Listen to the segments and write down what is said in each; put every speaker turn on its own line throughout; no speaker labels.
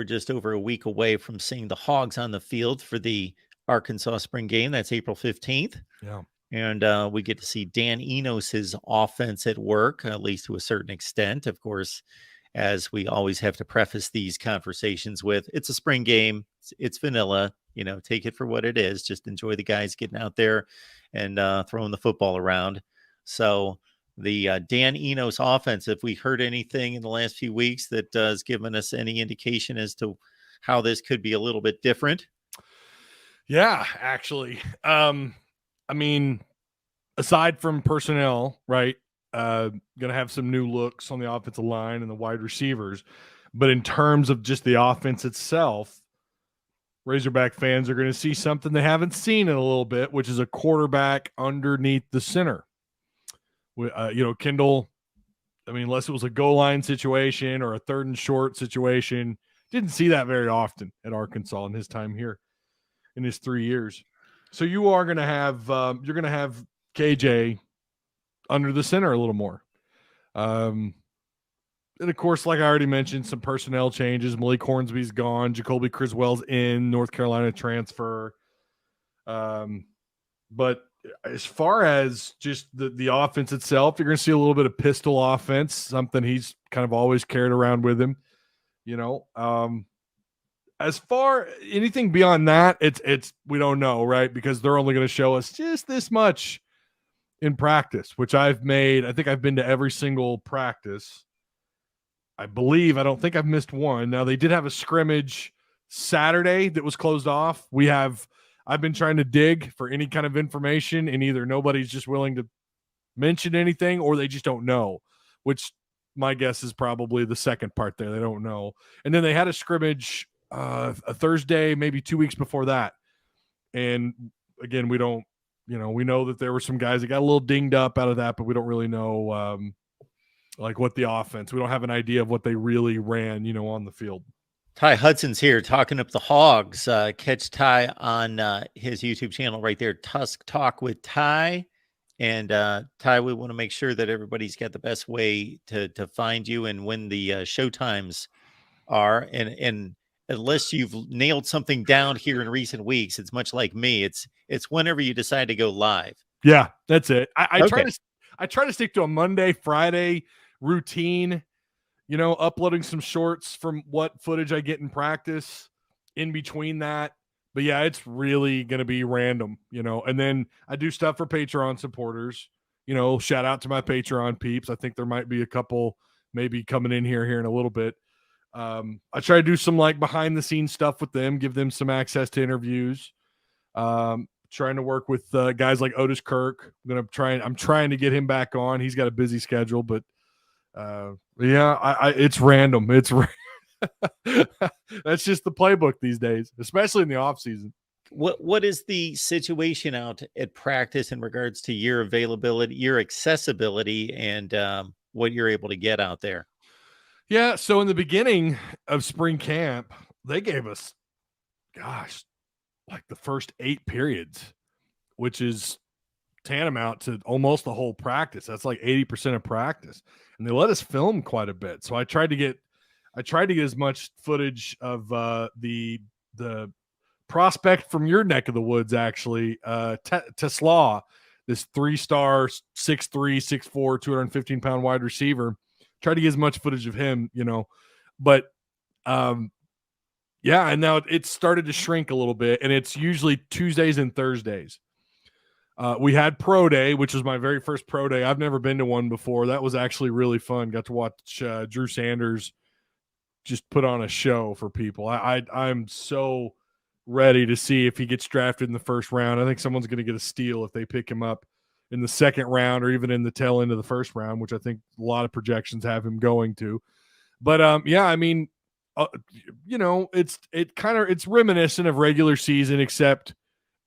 just over a week away from seeing the Hogs on the field for the Arkansas spring game. That's April 15th.
Yeah.
And we get to see Dan Enos' offense at work, at least to a certain extent. Of course, as we always have to preface these conversations with, it's a spring game. It's vanilla. Take it for what it is. Just enjoy the guys getting out there and throwing the football around. So the Dan Enos offense, if we heard anything in the last few weeks that has given us any indication as to how this could be a little bit different?
Yeah, actually. I mean, aside from personnel, right, going to have some new looks on the offensive line and the wide receivers. But in terms of just the offense itself, Razorback fans are going to see something they haven't seen in a little bit, which is a quarterback underneath the center. Kendall, I mean, unless it was a goal line situation or a 3rd and short situation, didn't see that very often at Arkansas in his time here in his 3 years. So you are going to have KJ under the center a little more. And of course, like I already mentioned, some personnel changes. Malik Hornsby's gone. Jacoby Criswell's in, North Carolina transfer. But as far as just the offense itself, you're going to see a little bit of pistol offense, something he's kind of always carried around with him. As far anything beyond that, it's we don't know, right? Because they're only going to show us just this much in practice, which I think I've been to every single practice. I don't think I've missed one. Now they did have a scrimmage Saturday that was closed off. I've been trying to dig for any kind of information, and either nobody's just willing to mention anything or they just don't know, which my guess is probably the second part there. They don't know. And then they had a scrimmage a Thursday, maybe 2 weeks before that. And again, we don't, we know that there were some guys that got a little dinged up out of that, but we don't really know what the offense, we don't have an idea of what they really ran, on the field.
Ty Hudson's here talking up the Hogs. Catch Ty on his YouTube channel right there, Tusk Talk with Ty. And Ty, we want to make sure that everybody's got the best way to find you and when the show times are. And unless you've nailed something down here in recent weeks, it's much like me. It's whenever you decide to go live.
Yeah, that's it. I
Okay.
try to stick to a Monday, Friday routine, uploading some shorts from what footage I get in practice in between that. But yeah, it's really going to be random, and then I do stuff for Patreon supporters, shout out to my Patreon peeps. I think there might be a couple maybe coming in here in a little bit. I try to do some behind the scenes stuff with them, give them some access to interviews. Trying to work with guys like Otis Kirk. I'm trying to get him back on. He's got a busy schedule, but it's random. That's just the playbook these days, especially in the off season.
What is the situation out at practice in regards to your availability, your accessibility, and what you're able to get out there?
Yeah, so in the beginning of spring camp, they gave us, the first 8 periods, which is tantamount to almost the whole practice. That's like 80% of practice, and they let us film quite a bit. So I tried to get as much footage of the prospect from your neck of the woods, actually, Tesla, this 3-star, 6'3", 6'4", 215-pound wide receiver. Try to get as much footage of him, but and now it's started to shrink a little bit, and it's usually Tuesdays and Thursdays. We had Pro Day, which was my very first Pro Day. I've never been to one before. That was actually really fun. Got to watch Drew Sanders just put on a show for people. I'm so ready to see if he gets drafted in the first round. I think someone's going to get a steal if they pick him up in the second round or even in the tail end of the first round, which I think a lot of projections have him going to. But it's reminiscent of regular season, except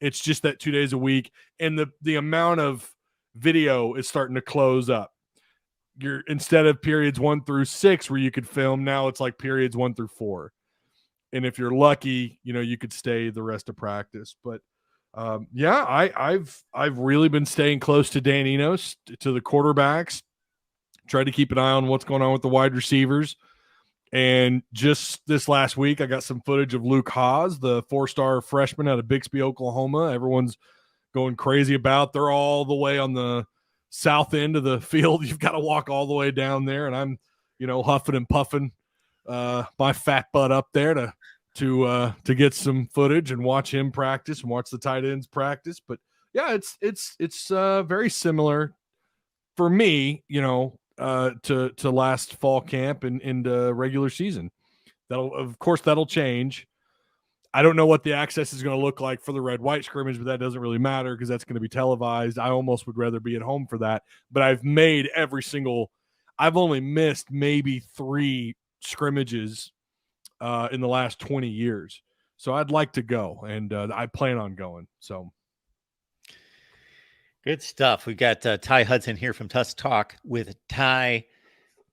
it's just that 2 days a week, and the amount of video is starting to close up. Instead of periods 1 through 6 where you could film, now it's like periods 1 through 4. And if you're lucky, you could stay the rest of practice. But I've really been staying close to Dan Enos, to the quarterbacks, try to keep an eye on what's going on with the wide receivers. And just this last week, I got some footage of Luke Haas, the 4-star freshman out of Bixby, Oklahoma. Everyone's going crazy about. They're all the way on the south end of the field. You've got to walk all the way down there, and I'm, huffing and puffing my fat butt up there to get some footage and watch him practice and watch the tight ends practice. But yeah, it's very similar for me, to last fall camp and regular season. That'll change. I don't know what the access is going to look like for the red-white scrimmage, but that doesn't really matter because that's going to be televised. I almost would rather be at home for that. But I've only missed maybe 3 scrimmages in the last 20 years. So I'd like to go, and I plan on going. So
good stuff. We've got Ty Hudson here from Tusk Talk with Ty.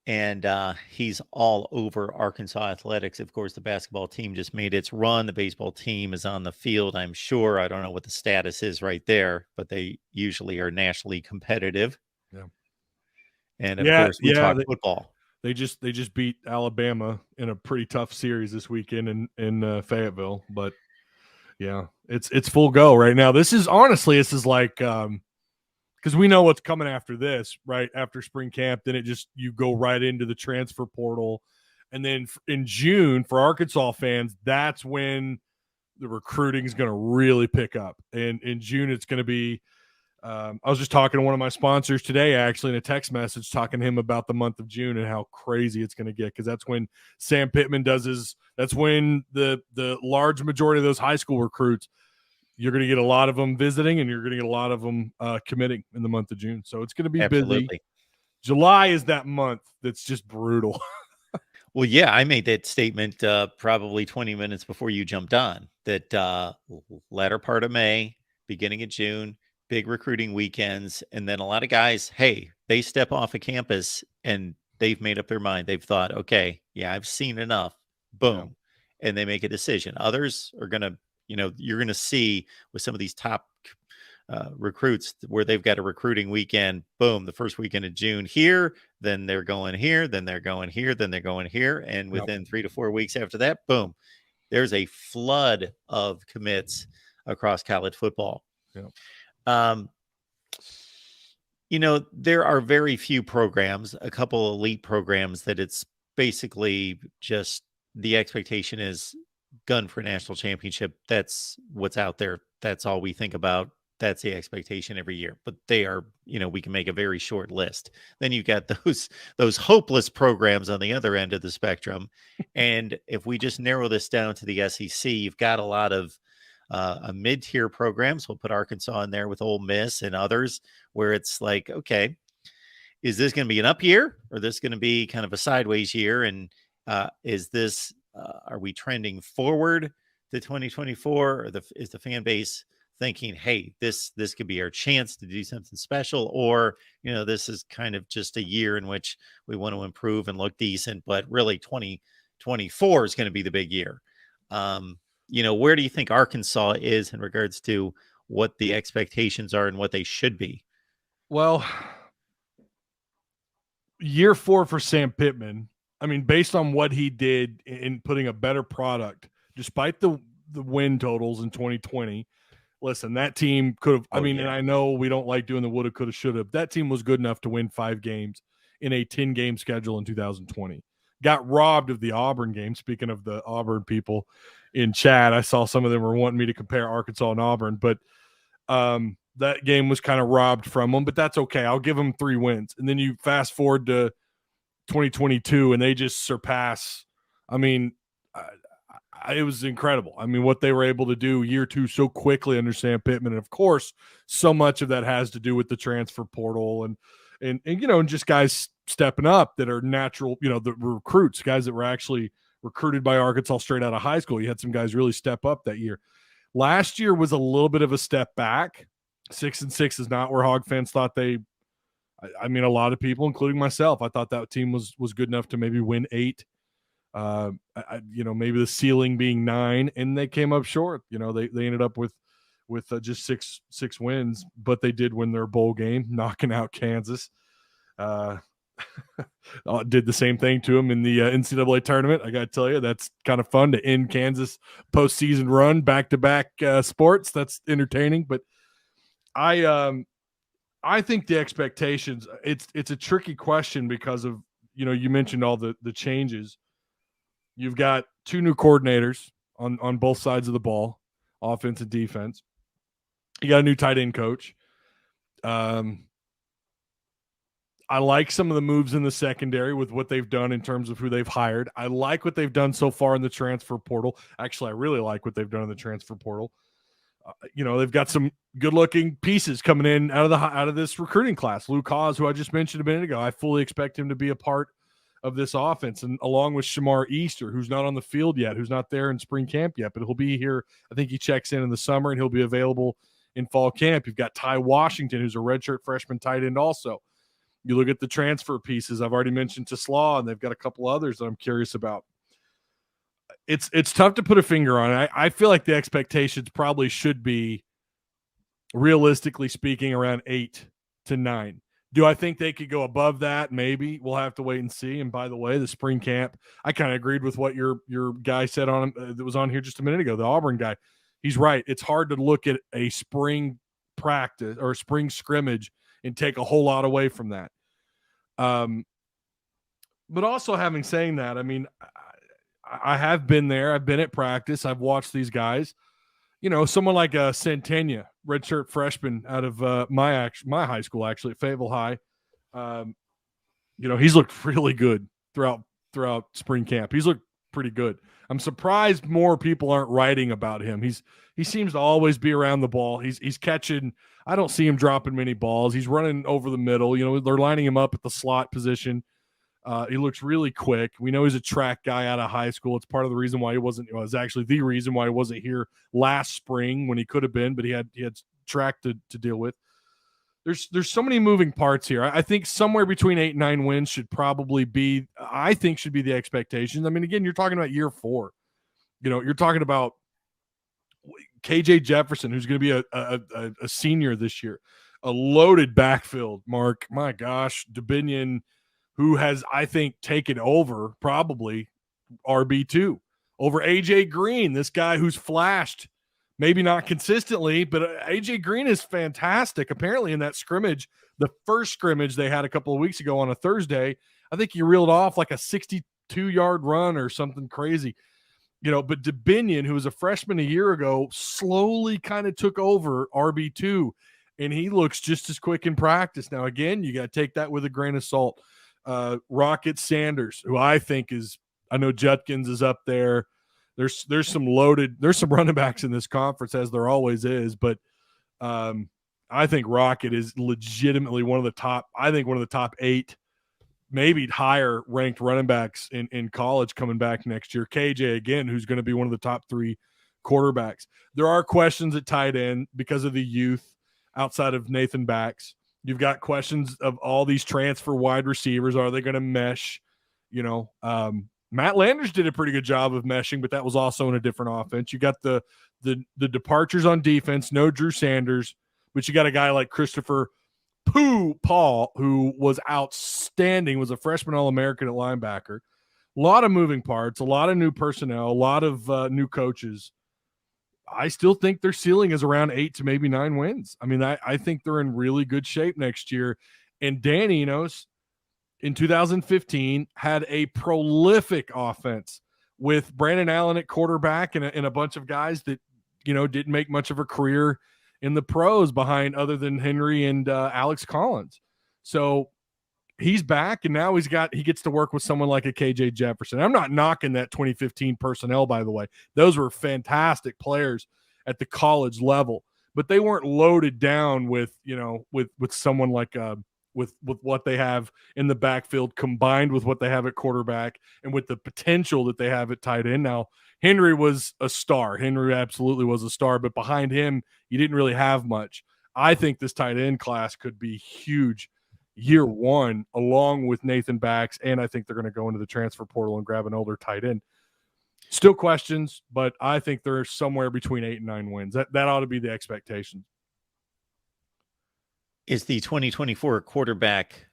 And he's all over Arkansas athletics. Of course, the basketball team just made its run. The baseball team is on the field, I'm sure. I don't know what the status is right there, but they usually are nationally competitive.
Yeah.
And of course, we talk football.
They just beat Alabama in a pretty tough series this weekend in Fayetteville. But yeah, it's full go right now. This is like because we know what's coming after this, right? After spring camp, then you go right into the transfer portal. And then in June, for Arkansas fans, that's when the recruiting is going to really pick up. And in June, it's going to be I was just talking to one of my sponsors today, actually, in a text message, talking to him about the month of June and how crazy it's going to get, because that's when Sam Pittman that's when the large majority of those high school recruits, you're going to get a lot of them visiting, and you're going to get a lot of them committing in the month of June. So it's going to be busy. July is that month that's just brutal.
Well, yeah, I made that statement probably 20 minutes before you jumped on, that latter part of May, beginning of June, big recruiting weekends. And then a lot of guys, hey, they step off of campus and they've made up their mind. They've thought, okay, yeah, I've seen enough. Boom. Yeah. And they make a decision. Others are going to, you're going to see with some of these top recruits where they've got a recruiting weekend, boom, the first weekend of June here, then they're going here, then they're going here, then they're going here. And within 3 to 4 weeks after that, boom, there's a flood of commits across college football.
Yeah.
There are very few programs, a couple elite programs, that it's basically just the expectation is gun for a national championship. That's what's out there. That's all we think about. That's the expectation every year. But they are, we can make a very short list. Then you've got those hopeless programs on the other end of the spectrum. And if we just narrow this down to the SEC, you've got a lot of mid-tier programs. We'll put Arkansas in there with Ole Miss and others, where it's like, okay, is this going to be an up year, or this going to be kind of a sideways year? And are we trending forward to 2024, or is the fan base thinking, hey, this could be our chance to do something special, or this is kind of just a year in which we want to improve and look decent, but really 2024 is going to be the big year. Where do you think Arkansas is in regards to what the expectations are and what they should be?
Well, year 4 for Sam Pittman, I mean, based on what he did in putting a better product, despite the win totals in 2020, listen, that team could have, and I know we don't like doing the woulda, coulda, shoulda. That team was good enough to win 5 games in a 10-game schedule in 2020. Got robbed of the Auburn game. Speaking of the Auburn people in chat, I saw some of them were wanting me to compare Arkansas and Auburn, but that game was kind of robbed from them, but that's okay. I'll give them 3 wins. And then you fast forward to 2022 and they just surpass. It was incredible. What they were able to do year 2 so quickly under Sam Pittman. And of course, so much of that has to do with the transfer portal and just guys stepping up that are natural, the recruits, guys that were actually recruited by Arkansas straight out of high school. You had some guys really step up that year. Last year was a little bit of a step back. 6-6 is not where Hog fans thought a lot of people, including myself, I thought that team was good enough to maybe win 8. Maybe the ceiling being 9, and they came up short. They ended up with just six wins, but they did win their bowl game, knocking out Kansas. Did the same thing to him in the NCAA tournament. I got to tell you, that's kind of fun to end Kansas postseason run back-to-back sports. That's entertaining. But I think the expectations, it's a tricky question because of, you mentioned all the changes. You've got two new coordinators on both sides of the ball, offense and defense. You got a new tight end coach. I like some of the moves in the secondary with what they've done in terms of who they've hired. I like what they've done so far in the transfer portal. Actually, I really like what they've done in the transfer portal. They've got some good-looking pieces coming in out of this recruiting class. Luke Haas, who I just mentioned a minute ago, I fully expect him to be a part of this offense, and along with Shamar Easter, who's not on the field yet, who's not there in spring camp yet, but he'll be here. I think he checks in the summer, and he'll be available in fall camp. You've got Ty Washington, who's a redshirt freshman tight end also. You look at the transfer pieces. I've already mentioned Slaw, and they've got a couple others that I'm curious about. It's tough to put a finger on it. I feel like the expectations probably should be, realistically speaking, around 8 to 9. Do I think they could go above that? Maybe. We'll have to wait and see. And by the way, the spring camp, I kind of agreed with what your guy said on that was on here just a minute ago, the Auburn guy. He's right. It's hard to look at a spring practice or a spring scrimmage and take a whole lot away from that. But also having saying that, I mean, I have been there. I've been at practice. I've watched these guys. Someone like Centenia, redshirt freshman out of my high school, actually, at Fayetteville High. He's looked really good throughout spring camp. He's looked pretty good. I'm surprised more people aren't writing about him. He seems to always be around the ball. He's catching. I don't see him dropping many balls. He's running over the middle. They're lining him up at the slot position. He looks really quick. We know he's a track guy out of high school. It's part of the reason why he wasn't. It was actually the reason why he wasn't here last spring when he could have been, but he had track to deal with. There's so many moving parts here. I think somewhere between 8 and 9 wins should probably be. I think should be the expectations. I mean, again, you're talking about year 4. You're talking about KJ Jefferson, who's going to be a senior this year, a loaded backfield. Mark, my gosh, Dubinion, who has, I think, taken over probably RB2 over AJ Green, this guy who's flashed, maybe not consistently, but AJ Green is fantastic. Apparently in that scrimmage, the first scrimmage they had a couple of weeks ago on a Thursday, I think he reeled off like a 62-yard run or something crazy. But Dubinion, who was a freshman a year ago, slowly kind of took over RB2, and he looks just as quick in practice. Now, again, you got to take that with a grain of salt. Rocket Sanders, who I think is, I know Judkins is up there. There's some running backs in this conference, as there always is, but I think Rocket is legitimately one of the top 8, maybe higher ranked running backs in college coming back next year. KJ, again, who's going to be one of the top 3 quarterbacks. There are questions at tight end because of the youth outside of Nathan Bax. You've got questions of all these transfer wide receivers. Are they going to mesh? Matt Landers did a pretty good job of meshing, but that was also in a different offense. You got the departures on defense. No Drew Sanders, but you got a guy like Christopher Paul, who was outstanding, was a freshman All-American at linebacker. A lot of moving parts, a lot of new personnel, a lot of new coaches. I still think their ceiling is around 8 to maybe 9 wins. I mean, I think they're in really good shape next year. And Dan Enos in 2015 had a prolific offense with Brandon Allen at quarterback and a bunch of guys that, didn't make much of a career in the pros behind other than Henry and Alex Collins. So he's back, and now he gets to work with someone like a KJ Jefferson. I'm not knocking that 2015 personnel, by the way. Those were fantastic players at the college level, but they weren't loaded down with someone like with what they have in the backfield combined with what they have at quarterback and with the potential that they have at tight end. Now, Henry was a star. Henry absolutely was a star, but behind him, you didn't really have much. I think this tight end class could be huge year 1, along with Nathan Bax, and I think they're going to go into the transfer portal and grab an older tight end. Still questions, but I think they're somewhere between 8 and 9 wins. That ought to be the expectation.
Is the 2024 quarterback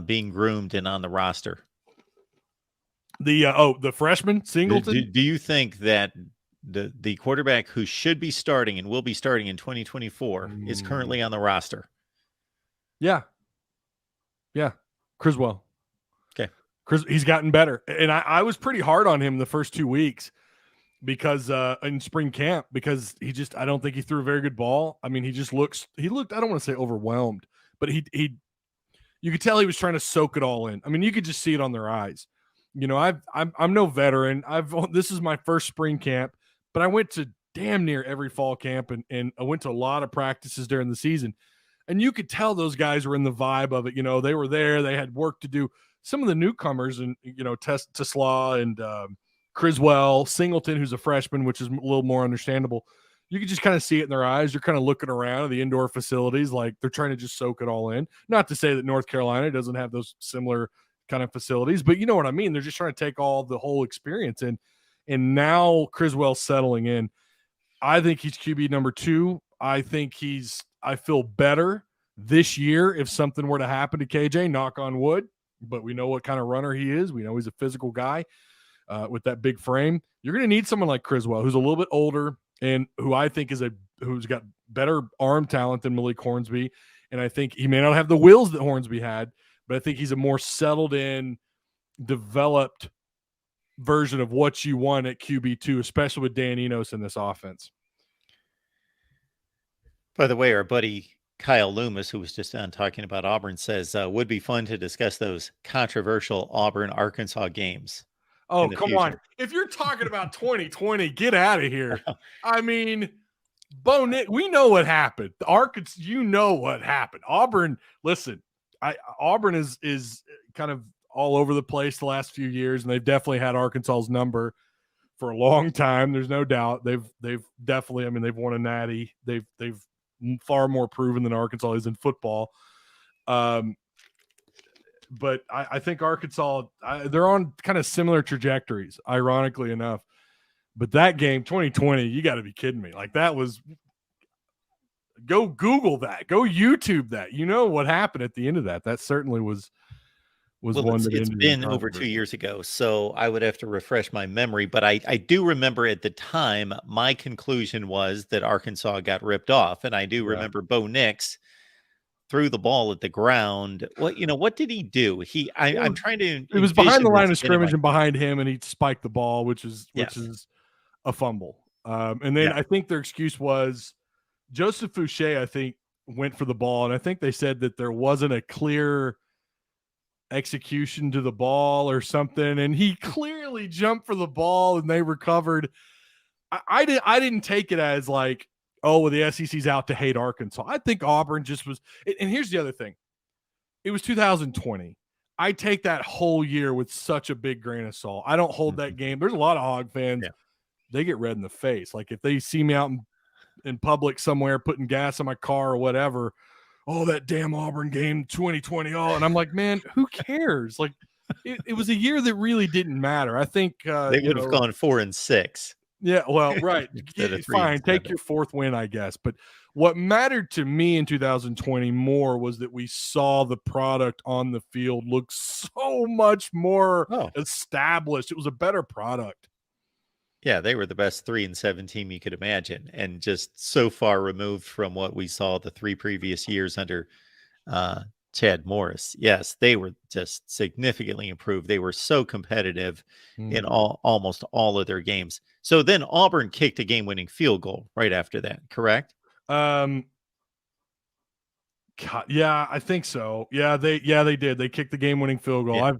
being groomed and on the roster?
The freshman Singleton.
Do you think that the quarterback who should be starting and will be starting in 2024 is currently on the roster?
Yeah. Criswell.
Okay.
He's gotten better. And I was pretty hard on him the first 2 weeks because in spring camp, because I don't think he threw a very good ball. I mean, he looked, I don't want to say overwhelmed, but you could tell he was trying to soak it all in. I mean, you could just see it on their eyes. You know, I'm no veteran. This is my first spring camp, but I went to damn near every fall camp and I went to a lot of practices during the season. And you could tell those guys were in the vibe of it. You know, they were there. They had work to do. Some of the newcomers and, you know, Tesla and Criswell, Singleton, who's a freshman, which is a little more understandable. You could just kind of see it in their eyes. They're kind of looking around at the indoor facilities like they're trying to just soak it all in. Not to say that North Carolina doesn't have those similar kind of facilities, but you know what I mean? They're just trying to take all the whole experience in. And now Criswell's settling in. I think he's QB number 2. I feel better this year if something were to happen to KJ, knock on wood, but we know what kind of runner he is. We know he's a physical guy with that big frame. You're going to need someone like Criswell, who's a little bit older and who I think who's got better arm talent than Malik Hornsby. And I think he may not have the wheels that Hornsby had, but I think he's a more settled in, developed version of what you want at QB2, especially with Dan Enos in this offense.
By the way, our buddy Kyle Loomis, who was just on talking about Auburn, says would be fun to discuss those controversial Auburn-Arkansas games.
Oh, come on. If you're talking about 2020, get out of here. I mean, Bo Nick, we know what happened. Arkansas, you know what happened. Auburn, listen, Auburn is kind of all over the place the last few years, and they've definitely had Arkansas's number for a long time. There's no doubt. They've definitely, I mean, they've won a natty. They've far more proven than Arkansas is in football. But I think Arkansas, they're on kind of similar trajectories, ironically enough. But that game, 2020, you got to be kidding me. Like that was, go Google that, go YouTube that. You know what happened at the end of that. That certainly was one that
it's been over 2 years ago, so I would have to refresh my memory. But I do remember at the time, my conclusion was that Arkansas got ripped off. And I do remember Bo Nix threw the ball at the ground. What did he do? I'm trying to.
It was behind the line of scrimmage and behind him, and he spiked the ball, which is a fumble. And then I think their excuse was Joseph Fouché, I think, went for the ball, and I think they said that there wasn't a clear execution to the ball or something, and he clearly jumped for the ball and they recovered. I didn't take it as like, oh, well, the SEC's out to hate Arkansas. I think Auburn just was. And here's the other thing. It was 2020. I take that whole year with such a big grain of salt. I don't hold that game. There's a lot of Hog fans. Yeah. They get red in the face. Like if they see me out in public somewhere putting gas in my car or whatever, oh, that damn Auburn game 2020. Oh, and I'm like, man, who cares? Like it was a year that really didn't matter. I think
they would have gone 4-6.
Yeah, well, right. Fine. Take your 4th win, I guess. But what mattered to me in 2020 more was that we saw the product on the field look so much more established. It was a better product.
Yeah, they were the best 3-7 team you could imagine, and just so far removed from what we saw the 3 previous years under Chad Morris. Yes, they were just significantly improved. They were so competitive in almost all of their games. So then Auburn kicked a game-winning field goal right after that, correct?
Yeah, I think so. Yeah, they did. They kicked the game-winning field goal. Yeah.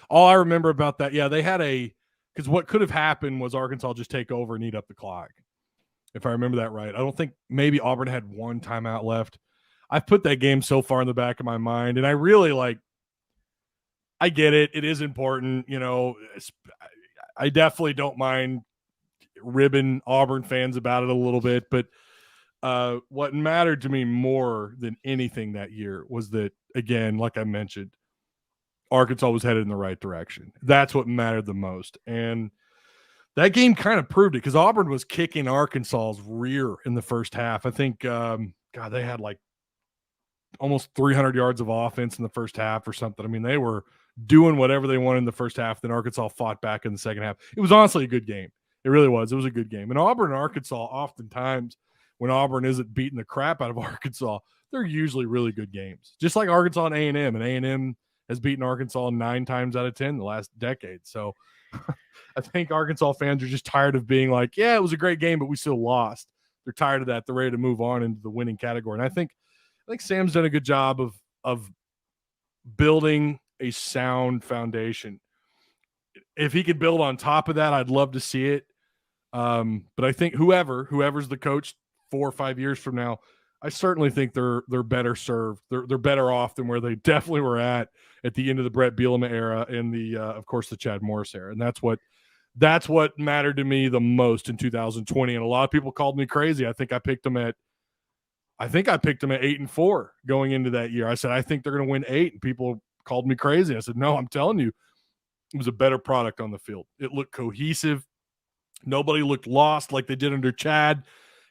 All I remember about that, they had because what could have happened was Arkansas just take over and eat up the clock, if I remember that right. I don't think maybe Auburn had 1 timeout left. I've put that game so far in the back of my mind, and I really I get it. It is important. You know, I definitely don't mind ribbing Auburn fans about it a little bit, but what mattered to me more than anything that year was that, again, like I mentioned, Arkansas was headed in the right direction. That's what mattered the most. And that game kind of proved it because Auburn was kicking Arkansas's rear in the first half. I think, they had almost 300 yards of offense in the first half or something. I mean, they were doing whatever they wanted in the first half. Then Arkansas fought back in the second half. It was honestly a good game. It really was. It was a good game. And Auburn and Arkansas, oftentimes when Auburn isn't beating the crap out of Arkansas, they're usually really good games. Just like Arkansas and A&M. And A&M has beaten Arkansas 9 times out of 10 the last decade. So I think Arkansas fans are just tired of being like, yeah, it was a great game, but we still lost. They're tired of that. They're ready to move on into the winning category. And I think Sam's done a good job of building a sound foundation. If he could build on top of that, I'd love to see it. But I think whoever's the coach 4 or 5 years from now, I certainly think they're better served. They're better off than where they definitely were at the end of the Brett Bielema era and the of course the Chad Morris era. And that's what mattered to me the most in 2020. And a lot of people called me crazy. I think I picked them at 8-4 going into that year. I said I think they're going to win 8, and people called me crazy. I said no, I'm telling you, it was a better product on the field. It looked cohesive. Nobody looked lost like they did under Chad.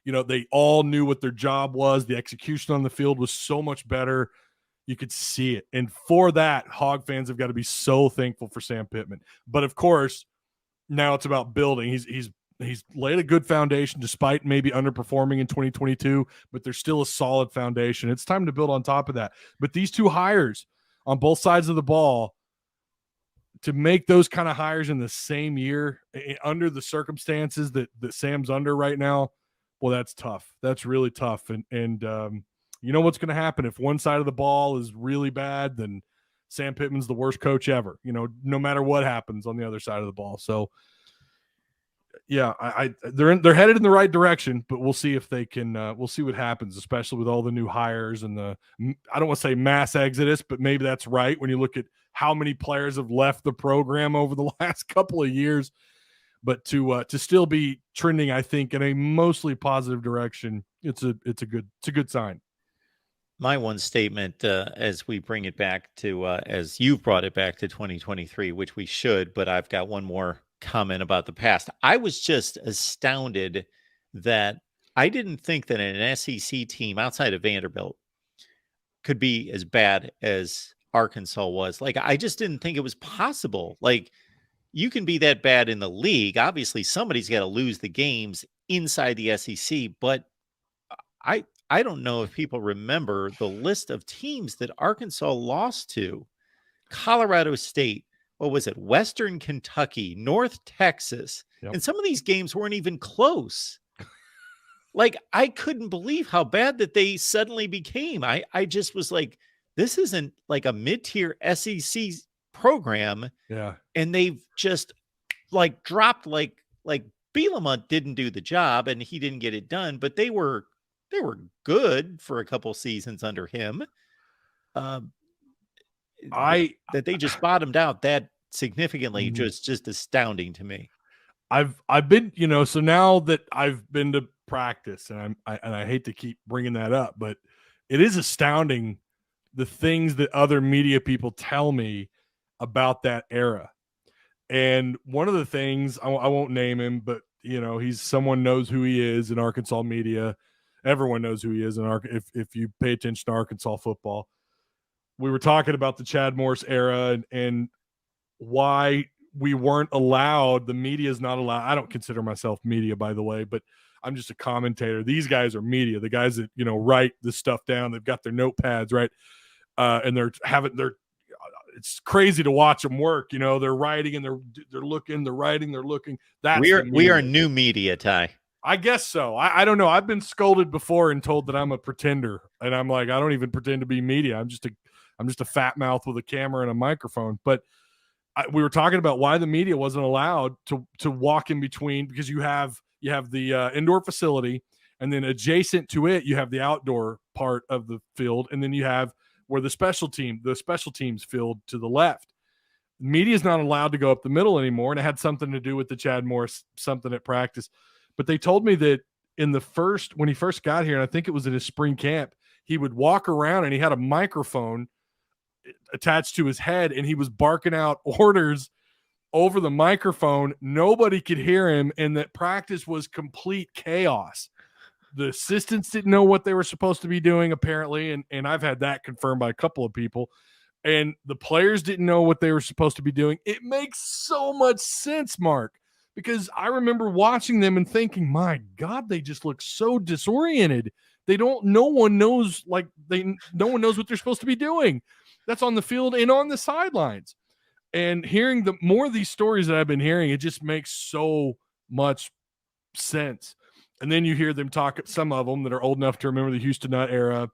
You know, they all knew what their job was. The execution on the field was so much better. You could see it. And for that, Hog fans have got to be so thankful for Sam Pittman. But of course, now it's about building. He's laid a good foundation despite maybe underperforming in 2022, but there's still a solid foundation. It's time to build on top of that. But these 2 hires on both sides of the ball, to make those kind of hires in the same year under the circumstances that Sam's under right now, well, that's tough. That's really tough. And you know what's going to happen if one side of the ball is really bad, then Sam Pittman's the worst coach ever, you know, no matter what happens on the other side of the ball. So yeah, they're headed in the right direction, but we'll see if they can, we'll see what happens, especially with all the new hires and I don't want to say mass exodus, but maybe that's right. When you look at how many players have left the program over the last couple of years, but to still be trending, I think, in a mostly positive direction, it's a good sign.
My one statement, as we bring it back to, as you've brought it back to 2023, which we should, but I've got one more comment about the past. I was just astounded that I didn't think that an SEC team outside of Vanderbilt could be as bad as Arkansas was. Like, I just didn't think it was possible. Like, you can be that bad in the league. Obviously, somebody's got to lose the games inside the SEC, but I don't know if people remember the list of teams that Arkansas lost to. Colorado State, what was it? Western Kentucky, North Texas. Yep. And some of these games weren't even close. Like, I couldn't believe how bad that they suddenly became. I just was like, this isn't like a mid-tier SEC program.
Yeah.
And they've just like dropped like Bielema didn't do the job and he didn't get it done, but they were good for a couple seasons under him. That they just bottomed out that significantly, just astounding to me.
I've been, you know, so now that I've been to practice, and I hate to keep bringing that up, but it is astounding the things that other media people tell me about that era. And one of the things, I won't name him, but you know, someone knows who he is in Arkansas media. Everyone knows who he is if you pay attention to Arkansas football. We were talking about the Chad Morris era and why we weren't allowed. The media is not allowed. I don't consider myself media, by the way, but I'm just a commentator. These guys are media. The guys that, you know, write this stuff down. They've got their notepads, right? And it's crazy to watch them work. You know, they're writing and they're looking, they're writing, they're looking.
We are new media, Ty.
I guess so. I don't know. I've been scolded before and told that I'm a pretender, and I'm like, I don't even pretend to be media. I'm just a fat mouth with a camera and a microphone. But we were talking about why the media wasn't allowed to walk in between, because you have the indoor facility, and then adjacent to it you have the outdoor part of the field, and then you have where the special teams field to the left. The media is not allowed to go up the middle anymore, and it had something to do with the Chad Morris something at practice. But they told me that when he first got here, and I think it was in his spring camp, he would walk around and he had a microphone attached to his head, and he was barking out orders over the microphone. Nobody could hear him, and that practice was complete chaos. the assistants didn't know what they were supposed to be doing, apparently, and I've had that confirmed by a couple of people. And the players didn't know what they were supposed to be doing. It makes so much sense, Mark, because I remember watching them and thinking, my God, they just look so disoriented. No one knows what they're supposed to be doing. That's on the field and on the sidelines. And hearing the more of these stories that I've been hearing, it just makes so much sense. And then you hear them talk, some of them that are old enough to remember the Houston Nutt era.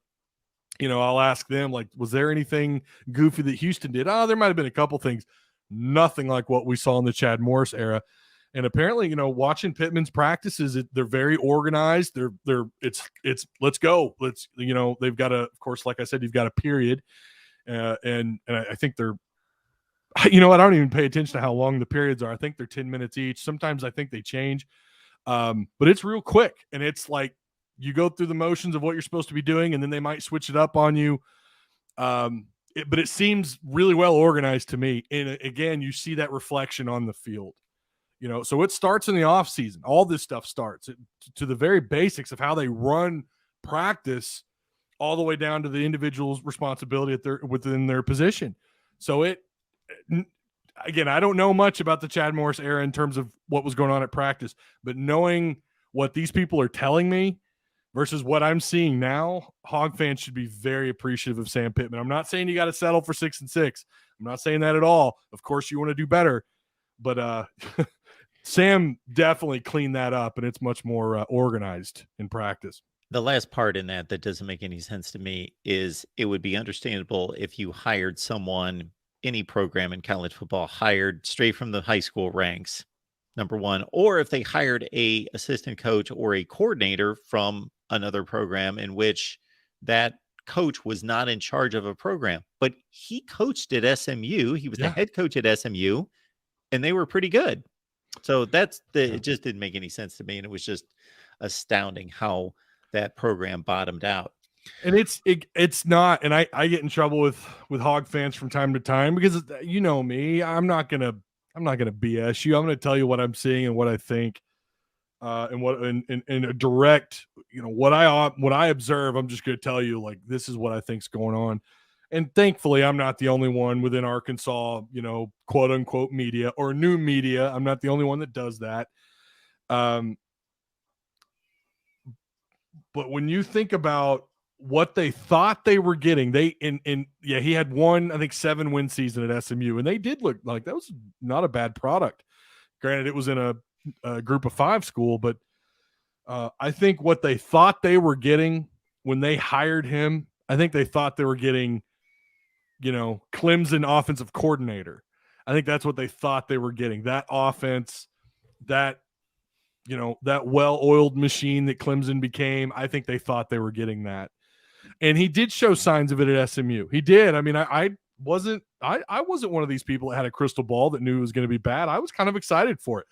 I'll ask them, like, was there anything goofy that Houston did? Oh, there might have been a couple things. Nothing like what we saw in the Chad Morris era. And apparently, watching Pittman's practices, they're very organized. It's let's go. They've got of course, like I said, you've got a period. And I think they're, I don't even pay attention to how long the periods are. I think they're 10 minutes each. Sometimes I think they change. But it's real quick. And it's like, you go through the motions of what you're supposed to be doing, and then they might switch it up on you. But it seems really well organized to me. And again, you see that reflection on the field. So it starts in the off season. All this stuff starts to the very basics of how they run practice, all the way down to the individual's responsibility within their position. So again, I don't know much about the Chad Morris era in terms of what was going on at practice, but knowing what these people are telling me versus what I'm seeing now, Hog fans should be very appreciative of Sam Pittman. I'm not saying you got to settle for 6-6. I'm not saying that at all. Of course, you want to do better, but Sam definitely cleaned that up, and it's much more organized in practice.
The last part in that doesn't make any sense to me is it would be understandable if you hired someone, any program in college football, hired straight from the high school ranks, number one, or if they hired a assistant coach or a coordinator from another program in which that coach was not in charge of a program, but he coached at SMU. He was the head coach at SMU, and they were pretty good. So it just didn't make any sense to me. And it was just astounding how that program bottomed out.
And it's not, and I get in trouble with Hog fans from time to time because me, I'm not gonna BS you. I'm gonna tell you what I'm seeing and what I think. And a direct, what I observe, I'm just going to tell you, like, this is what I think's going on. And thankfully, I'm not the only one within Arkansas, quote unquote media or new media. I'm not the only one that does that. But when you think about what they thought they were getting, he had one, I think 7-win season at SMU, and they did look like that was not a bad product. Granted, it was in a group of 5 school, but I think what they thought they were getting when they hired him, I think they thought they were getting, Clemson offensive coordinator. I think that's what they thought they were getting. That offense, that well-oiled machine that Clemson became. I think they thought they were getting that. And he did show signs of it at SMU. He did. I mean, I wasn't one of these people that had a crystal ball that knew it was going to be bad. I was kind of excited for it.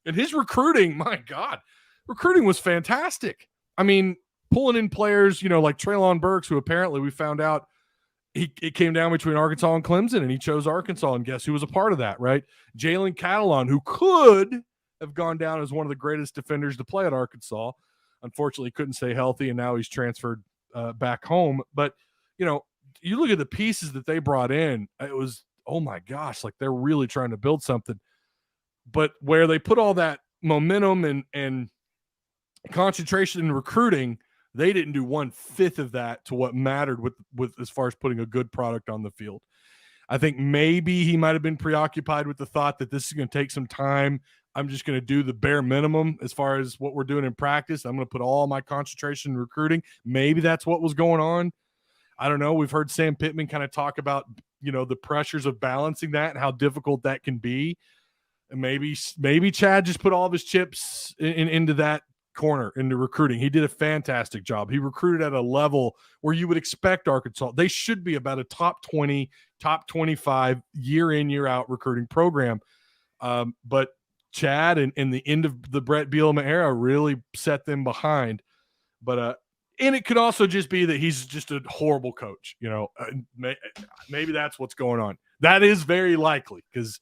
And his recruiting, my God, recruiting was fantastic. I mean, pulling in players, like Treylon Burks, who apparently we found out it came down between Arkansas and Clemson, and he chose Arkansas. And guess who was a part of that, right? Jalen Catalon, who could have gone down as one of the greatest defenders to play at Arkansas. Unfortunately, couldn't stay healthy, and now he's transferred back home. But, you look at the pieces that they brought in, it was, oh my gosh, like they're really trying to build something. But where they put all that momentum and concentration in recruiting, they didn't do 1/5 of that to what mattered with as far as putting a good product on the field. I think maybe he might have been preoccupied with the thought that this is going to take some time. I'm just going to do the bare minimum as far as what we're doing in practice. I'm going to put all my concentration in recruiting. Maybe that's what was going on. I don't know. We've heard Sam Pittman kind of talk about, the pressures of balancing that and how difficult that can be. And maybe Chad just put all of his chips into that corner, into recruiting. He did a fantastic job. He recruited at a level where you would expect Arkansas. They should be about a top 20, top 25 year in, year out recruiting program. But Chad and the end of the Brett Bielema era really set them behind. But and it could also just be that he's just a horrible coach. Maybe that's what's going on. That is very likely because,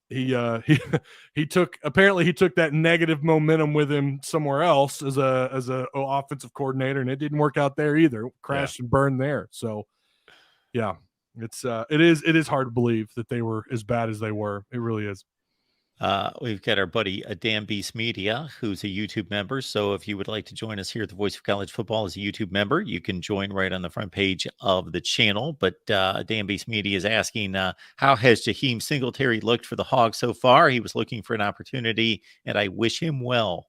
he took that negative momentum with him somewhere else as a offensive coordinator, and it didn't work out there either. Crashed and burned there. So yeah, it is hard to believe that they were as bad as they were. It really is.
We've got our buddy Dan Beast Media, who's a YouTube member. So if you would like to join us here at the Voice of College Football as a YouTube member, you can join right on the front page of the channel. But Dan Beast Media is asking, how has Jaheim Singletary looked for the Hogs so far? He was looking for an opportunity, and I wish him well.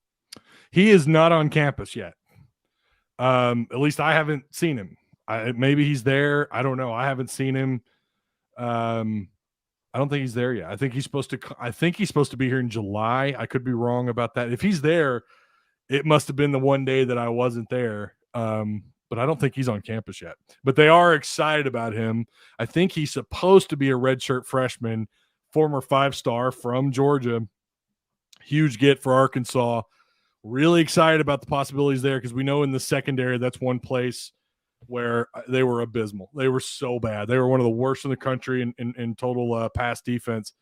He is not on campus yet. At least I haven't seen him. Maybe he's there. I don't know. I haven't seen him. I don't think he's there yet. I think he's supposed to be here in July. I could be wrong about that. If he's there, it must have been the one day that I wasn't there. But I don't think he's on campus yet. But they are excited about him. I think he's supposed to be a redshirt freshman, former 5-star from Georgia. Huge get for Arkansas. Really excited about the possibilities there because we know in the secondary that's one place where they were abysmal. They were so bad. They were one of the worst in the country in total pass defense.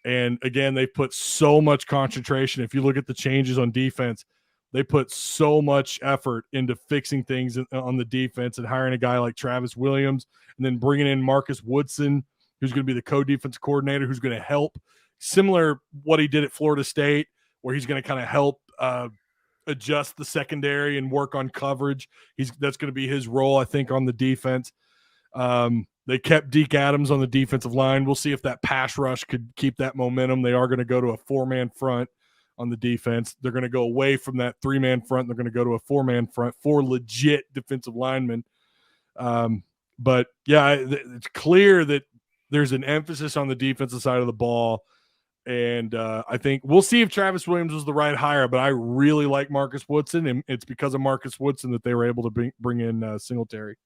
And again, they put so much concentration. If you look at the changes on defense, they put so much effort into fixing things on the defense and hiring a guy like Travis Williams and then bringing in Marcus Woodson, who's going to be the co-defense coordinator, who's going to help. Similar what he did at Florida State, where he's going to kind of help adjust the secondary and work on coverage. That's going to be his role, I think, on the defense. They kept Deke Adams on the defensive line. We'll see if that pass rush could keep that momentum. They are going to go to a 4-man front on the defense. They're going to go away from that 3-man front. They're going to go to a 4-man front, 4 legit defensive linemen. But yeah, it's clear that there's an emphasis on the defensive side of the ball. And I think we'll see if Travis Williams was the right hire, but I really like Marcus Woodson, and it's because of Marcus Woodson that they were able to bring in Singletary.